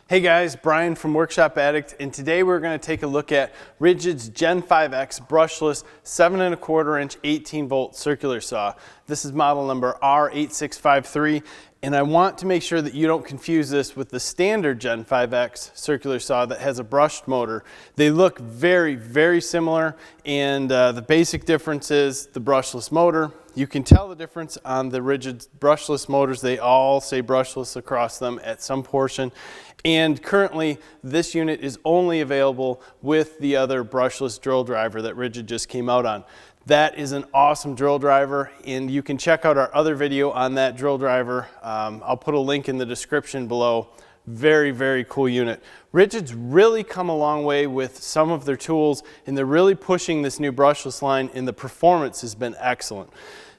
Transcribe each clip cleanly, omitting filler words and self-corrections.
Hey guys, Brian from Workshop Addict, and today we're going to take a look at Ridgid's Gen5X brushless 7¼ inch 18 volt circular saw. This is model number R8653, and I want to make sure that you don't confuse this with the standard Gen5X circular saw that has a brushed motor. They look very, very similar, and the basic difference is the brushless motor. You can tell the difference on the Ridgid brushless motors. They all say brushless across them at some portion. And currently, this unit is only available with the other brushless drill driver that Ridgid just came out on. That is an awesome drill driver, and you can check out our other video on that drill driver. I'll put a link in the description below. Very, very cool unit. Ridgid's really come a long way with some of their tools, and they're really pushing this new brushless line, and the performance has been excellent.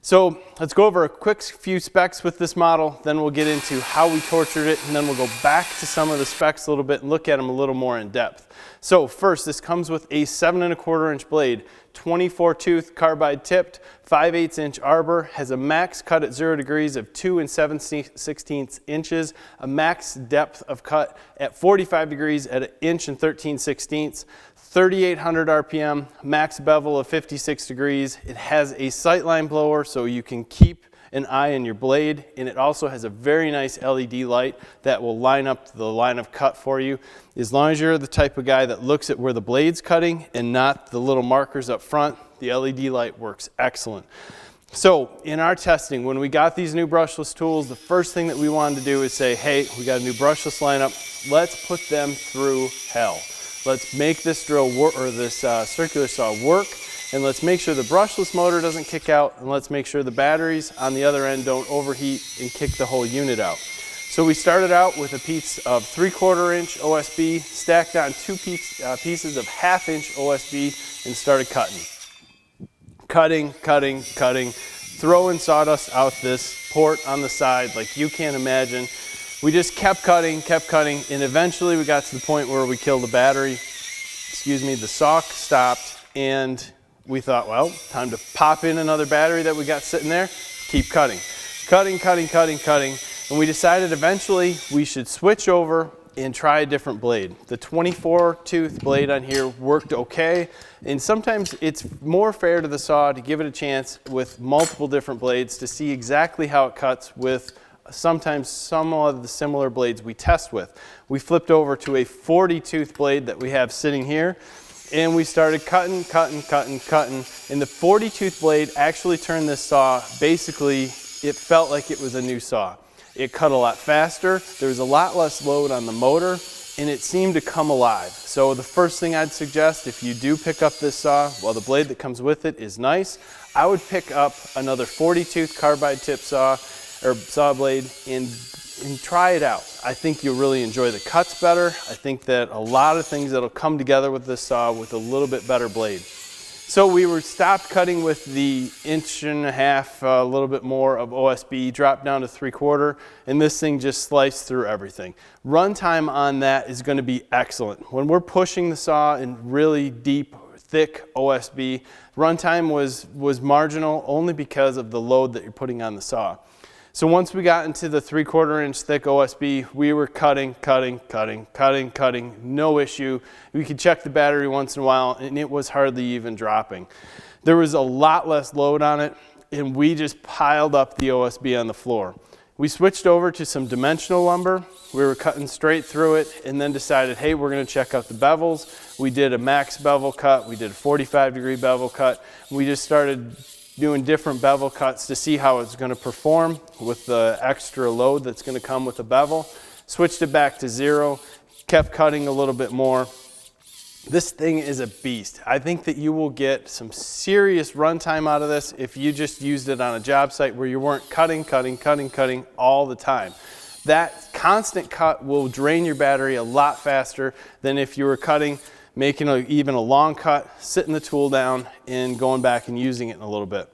So let's go over a quick few specs with this model, then we'll get into how we tortured it, and then we'll go back to some of the specs a little bit and look at them a little more in depth. So first, this comes with a 7¼ inch blade, 24 tooth carbide tipped, 5/8 inch arbor, has a max cut at 0 degrees of 2 7/16 inches, a max depth of cut at 45 degrees at 1 13/16 inches, 3,800 RPM, max bevel of 56 degrees. It has a sightline blower so you can keep an eye on your blade, and it also has a very nice LED light that will line up the line of cut for you. As long as you're the type of guy that looks at where the blade's cutting and not the little markers up front, the LED light works excellent. So in our testing, when we got these new brushless tools, the first thing that we wanted to do is say, hey, we got a new brushless lineup, let's put them through hell. Let's make this drill work, or this circular saw work, and let's make sure the brushless motor doesn't kick out, and let's make sure the batteries on the other end don't overheat and kick the whole unit out. So we started out with a piece of 3/4 inch OSB, stacked on two pieces of 1/2 inch OSB, and started cutting. Cutting, throwing sawdust out this port on the side like you can't imagine. We just kept cutting, and eventually we got to the point where we killed the battery. Excuse me, the saw stopped, and we thought, well, time to pop in another battery that we got sitting there, keep cutting. And we decided eventually we should switch over and try a different blade. The 24 tooth blade on here worked okay, and sometimes it's more fair to the saw to give it a chance with multiple different blades to see exactly how it cuts with sometimes some of the similar blades we test with. We flipped over to a 40 tooth blade that we have sitting here, and we started cutting, and the 40 tooth blade actually turned this saw, basically, it felt like it was a new saw. It cut a lot faster, there was a lot less load on the motor, and it seemed to come alive. So the first thing I'd suggest, if you do pick up this saw, while the blade that comes with it is nice, I would pick up another 40 tooth carbide tip saw, or saw blade, and try it out. I think you'll really enjoy the cuts better. I think that a lot of things that'll come together with this saw with a little bit better blade. So we were stopped cutting with the 1.5 inch, a little bit more of OSB, dropped down to 3/4, and this thing just sliced through everything. Runtime on that is going to be excellent. When we're pushing the saw in really deep, thick OSB, runtime was marginal only because of the load that you're putting on the saw. So once we got into the 3/4 inch thick OSB, we were cutting, no issue. We could check the battery once in a while, and it was hardly even dropping. There was a lot less load on it, and we just piled up the OSB on the floor. We switched over to some dimensional lumber. We were cutting straight through it, and then decided, hey, we're gonna check out the bevels. We did a max bevel cut, we did a 45-degree bevel cut. We just started doing different bevel cuts to see how it's going to perform with the extra load that's going to come with the bevel. Switched it back to 0, kept cutting a little bit more. This thing is a beast. I think that you will get some serious runtime out of this if you just used it on a job site where you weren't cutting all the time. That constant cut will drain your battery a lot faster than if you were cutting, making even a long cut, sitting the tool down, and going back and using it in a little bit.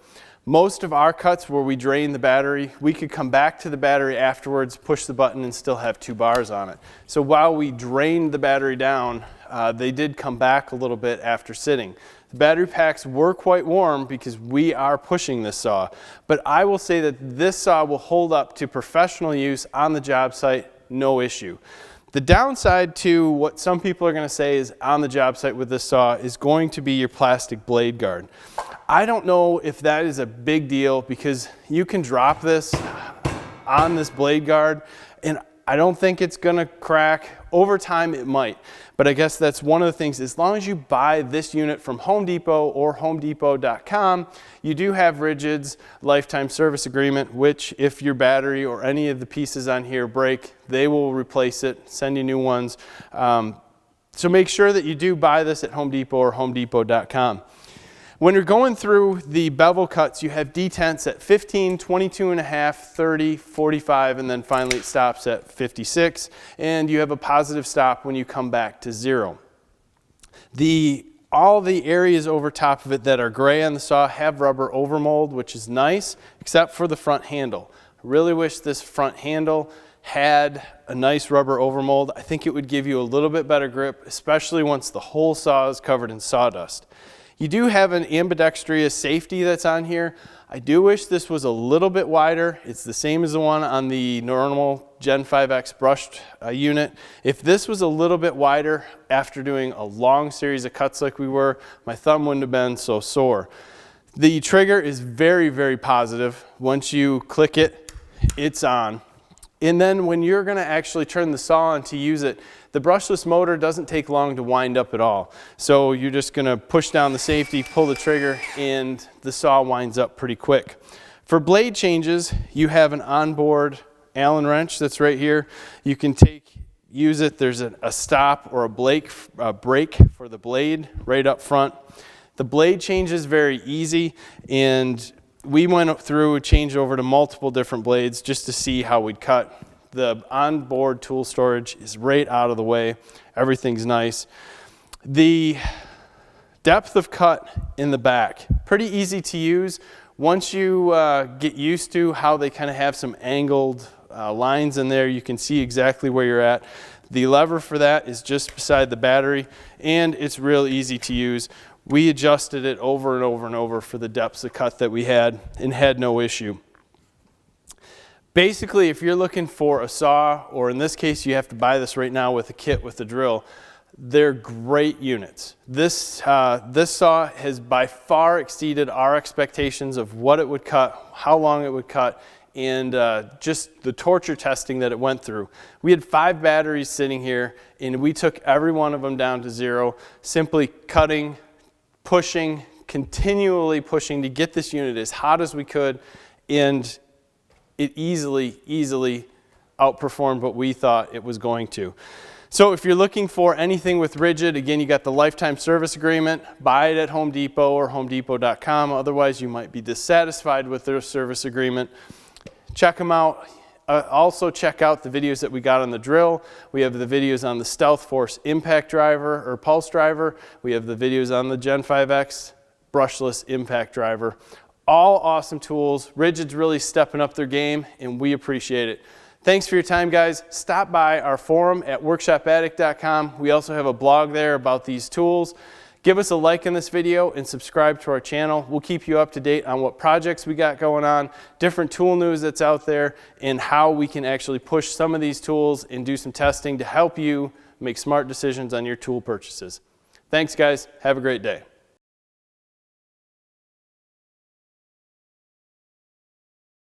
Most of our cuts where we drain the battery, we could come back to the battery afterwards, push the button, and still have 2 bars on it. So while we drained the battery down, they did come back a little bit after sitting. The battery packs were quite warm because we are pushing this saw, but I will say that this saw will hold up to professional use on the job site, no issue. The downside to what some people are going to say is on the job site with this saw is going to be your plastic blade guard. I don't know if that is a big deal because you can drop this on this blade guard and I don't think it's going to crack. Over time it might, but I guess that's one of the things. As long as you buy this unit from Home Depot or homedepot.com, you do have Ridgid's lifetime service agreement, which if your battery or any of the pieces on here break, they will replace it, send you new ones. So make sure that you do buy this at Home Depot or homedepot.com. When you're going through the bevel cuts, you have detents at 15, 22.5, 30, 45, and then finally it stops at 56. And you have a positive stop when you come back to 0. All the areas over top of it that are gray on the saw have rubber overmold, which is nice, except for the front handle. I really wish this front handle had a nice rubber overmold. I think it would give you a little bit better grip, especially once the whole saw is covered in sawdust. You do have an ambidextrous safety that's on here. I do wish this was a little bit wider. It's the same as the one on the normal Gen5X brushed unit. If this was a little bit wider after doing a long series of cuts like we were, my thumb wouldn't have been so sore. The trigger is very, very positive. Once you click it, it's on. And then when you're going to actually turn the saw on to use it, the brushless motor doesn't take long to wind up at all. So you're just going to push down the safety, pull the trigger, and the saw winds up pretty quick. For blade changes, you have an onboard Allen wrench that's right here. You can use it. There's a stop or a brake for the blade right up front. The blade change is very easy, and we went through and changed over to multiple different blades just to see how we'd cut. The onboard tool storage is right out of the way. Everything's nice. The depth of cut in the back, pretty easy to use. Once you get used to how they kind of have some angled lines in there, you can see exactly where you're at. The lever for that is just beside the battery, and it's real easy to use. We adjusted it over and over and over for the depths of cut that we had and had no issue. Basically, if you're looking for a saw, or in this case you have to buy this right now with a kit with the drill, they're great units. This saw has by far exceeded our expectations of what it would cut, how long it would cut, and just the torture testing that it went through. We had 5 batteries sitting here, and we took every one of them down to 0, simply cutting, pushing, continually pushing to get this unit as hot as we could, and it easily outperformed what we thought it was going to. So if you're looking for anything with Ridgid, again, you got the lifetime service agreement. Buy it at Home Depot or homedepot.com. Otherwise, you might be dissatisfied with their service agreement. Check them out. Also check out the videos that we got on the drill. We have the videos on the Stealth Force impact driver or pulse driver. We have the videos on the Gen5X brushless impact driver. All awesome tools. Ridgid's really stepping up their game, and we appreciate it. Thanks for your time, guys. Stop by our forum at WorkshopAddict.com. We also have a blog there about these tools. Give us a like on this video and subscribe to our channel. We'll keep you up to date on what projects we got going on, different tool news that's out there, and how we can actually push some of these tools and do some testing to help you make smart decisions on your tool purchases. Thanks, guys. Have a great day.